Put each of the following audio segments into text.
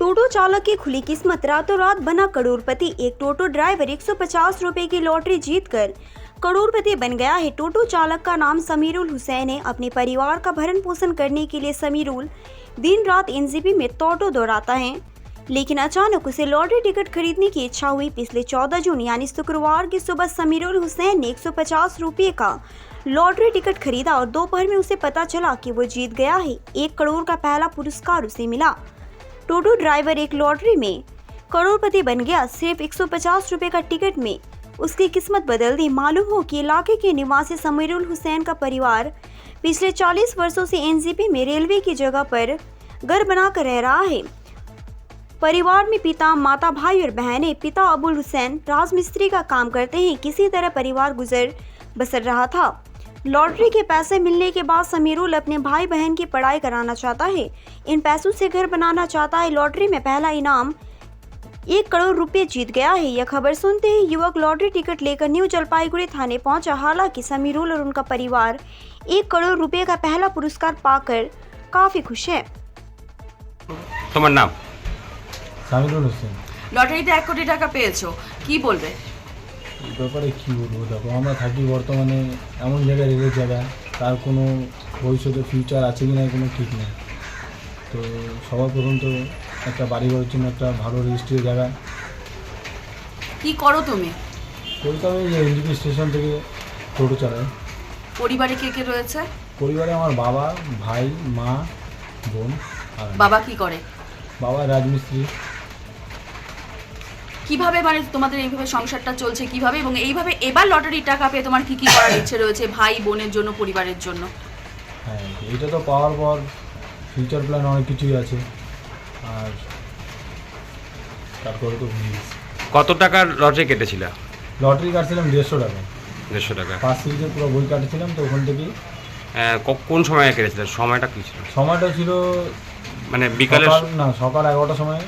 टोटो चालक की खुली किस्मत, रातों रात बना करोड़पति। एक टोटो ड्राइवर 150 रुपए की लॉटरी जीतकर करोड़पति बन गया है। टोटो चालक का नाम समीरुल हुसैन है। अपने परिवार का भरण पोषण करने के लिए समीरुल दिन रात एनजेपी में टोटो दौड़ाता है, लेकिन अचानक उसे लॉटरी टिकट खरीदने की इच्छा हुई। पिछले 14 जून यानी शुक्रवार की सुबह समीरुल हुसैन ने 150 रुपये का लॉटरी टिकट खरीदा और दोपहर में उसे पता चला कि वो जीत गया है। 1 करोड़ का पहला पुरस्कार उसे मिला। टोटो ड्राइवर एक लॉटरी में करोड़पति बन गया। सिर्फ 150 रुपए का टिकट में उसकी किस्मत बदल दी। मालूम हो कि इलाके के निवासी समीरुल हुसैन का परिवार पिछले 40 वर्षों से एनजेपी में रेलवे की जगह पर घर बनाकर रह रहा है। परिवार में पिता, माता, भाई और बहनें। पिता अबुल हुसैन राजमिस्त्री का काम करते हैं। किसी तरह परिवार गुजर बसर रहा था। लॉटरी के पैसे मिलने के बाद समीरुल अपने भाई बहन की पढ़ाई कराना चाहता है। इन पैसों से घर बनाना चाहता है। लॉटरी में पहला इनाम 1 करोड़ रुपए जीत गया है। यह खबर सुनते ही युवक लॉटरी टिकट लेकर न्यू जलपाईगुड़ी थाने पहुंचा। हालांकि समीरुल और उनका परिवार 1 करोड़ रुपए का पहला पुरस्कार पाकर काफी खुश है। তোমার নাম? সামিরুল হোসেন। লটারিতে 1 কোটি টাকা পেয়েছো, কি বলবে? এই ব্যাপারে কী বলবো, দেখো আমরা থাকি বর্তমানে এমন জায়গায়, রেলের জায়গায়, তার কোনো ভবিষ্যতে ফিউচার আছে কি না কোনো ঠিক নেই। তো সবার প্রথম তো একটা বাড়ি ঘরের জন্য একটা ভালো রেজিস্ট্রি জায়গা কি করো তুমি? কলকাতায় যে এনজিপি স্টেশন থেকে টোটো চালায়। পরিবারে কে কে রয়েছে? পরিবারে আমার বাবা, ভাই, মা, বোন আর আমি। বাবা কি করে? বাবা রাজমিস্ত্রি। কিভাবে মানে তোমাদের এইভাবে সংসারটা চলছে কিভাবে, এবং এইভাবে এবার লটারির টাকা পেয়ে তোমার কি কি করার ইচ্ছে রয়েছে ভাই বোনের জন্য, পরিবারের জন্য? হ্যাঁ, এটা তো পাওয়ার পর ফিউচার প্ল্যান অনেক কিছুই আছে। আর তারপরে তো কত টাকার লটারি কেটেছিল? লটারি কাটছিলাম 150 টাকা। 150 টাকা। 5 সিরিজের পুরো বই কাটছিলাম। তো ওখান থেকেই কোন সময়ে কেটেছিল? সময়টা কি ছিল? সময়টা ছিল মানে বিকালে সকাল 11টার সময়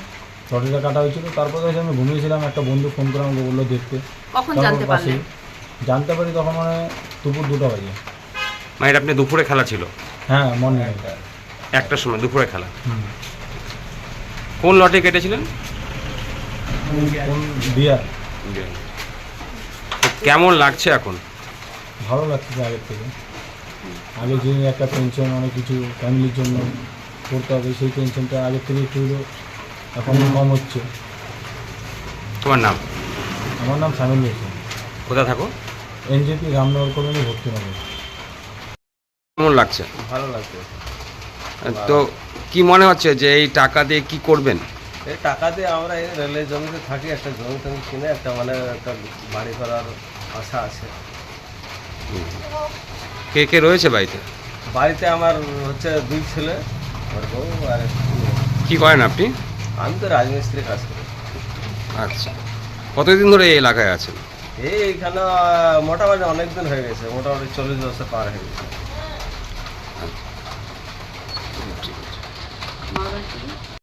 লটারিটা কাটা হয়েছিল। তারপরে হচ্ছে আমি ঘুমিয়েছিলাম, একটা বন্ধু ফোন করে আমাকে বললো দেখতে। কখন জানতে পারলে? জানতে পারি তখন মানে দুপুর 2টা বাজে। মানে এটা আপনি দুপুরে খেলা ছিল? হ্যাঁ, মর্নিং 1টার সময় দুপুরে খেলা। কোন লটারি কেটেছিলেন? বিয়ার। তো কেমন লাগছে এখন? ভালো লাগছে আগের থেকে। আগে যে একটা টেনশন, অনেক কিছু ফ্যামিলির জন্য করতে হবে, সেই টেনশনটা আগের থেকে একটু এখন কম হচ্ছে। তোমার নাম? আমার নাম সামিরুল হোসেন। কোথায় থাকো? NJP Ramnagar colony, Bhaktinagar. কেমন লাগছে? ভালো লাগছে। তো কি মনে হচ্ছে যে এই টাকা দিয়ে কি করবেন? এই টাকা দিয়ে আমরা এই রেলের জমিতে থাকি, একটা জমি টমি কিনে একটা মানে একটা বাড়ি করার আশা আছে। কে কে রয়েছে বাড়িতে? বাড়িতে আমার হচ্ছে 2 ছেলে, আমার বউ আর এক মেয়ে। কি করেন আপনি? আমি তো রাজমিস্ত্রি কাজ করি। আচ্ছা, কতদিন ধরে এই এলাকায় আছেন? এইখানে মোটামুটি অনেক দিন হয়ে গেছে, মোটামুটি 40 বছর পার হয়ে গেছে। আমার বাড়ি থেকে?